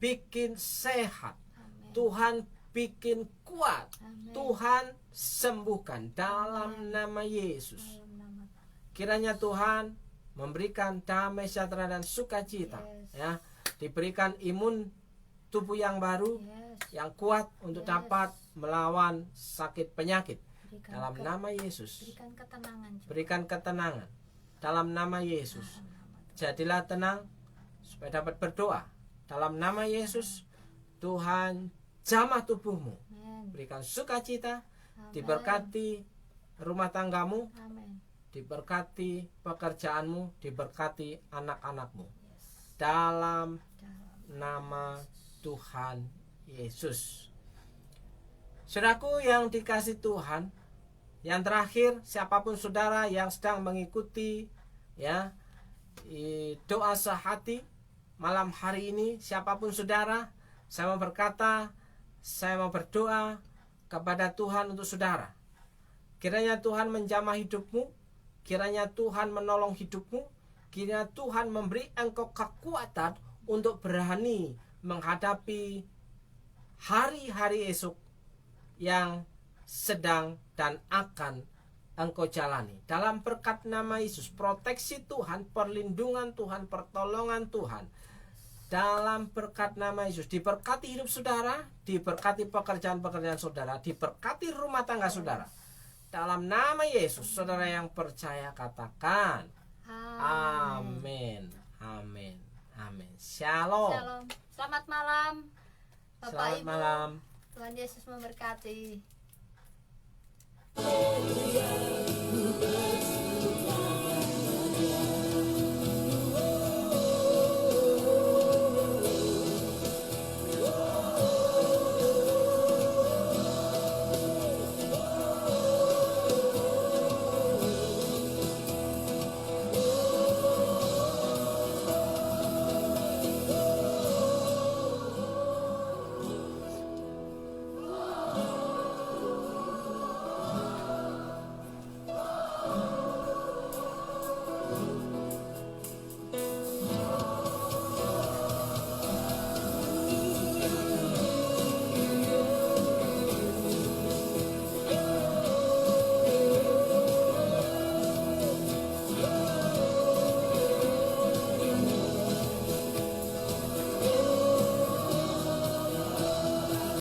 bikin sehat, Tuhan bikin kuat, Tuhan sembuhkan dalam nama Yesus. Kiranya Tuhan memberikan damai sejahtera dan sukacita, ya, diberikan imun tubuh yang baru, yang kuat untuk dapat melawan sakit penyakit dalam nama Yesus. Berikan ketenangan dalam nama Yesus. Jadilah tenang supaya dapat berdoa dalam nama Yesus. Tuhan jamah tubuhmu, berikan sukacita, diberkati rumah tanggamu, diberkati pekerjaanmu, diberkati anak-anakmu dalam nama Tuhan Yesus. Saudaraku yang dikasih Tuhan, yang terakhir, siapapun saudara yang sedang mengikuti, ya, doa sehati malam hari ini, siapapun saudara, saya mau berkata, saya mau berdoa kepada Tuhan untuk saudara. Kiranya Tuhan menjamah hidupmu, kiranya Tuhan menolong hidupmu, kiranya Tuhan memberi engkau kekuatan untuk berani menghadapi hari-hari esok yang sedang dan akan engkau jalani. Dalam berkat nama Yesus, proteksi Tuhan, perlindungan Tuhan, pertolongan Tuhan. Dalam berkat nama Yesus, diberkati hidup saudara, diberkati pekerjaan-pekerjaan saudara, diberkati rumah tangga saudara. Dalam nama Yesus, saudara yang percaya katakan amin. Amin. Amin. Shalom. Shalom. Selamat malam Bapak Selamat Ibu. malam. Tuhan Yesus memberkati.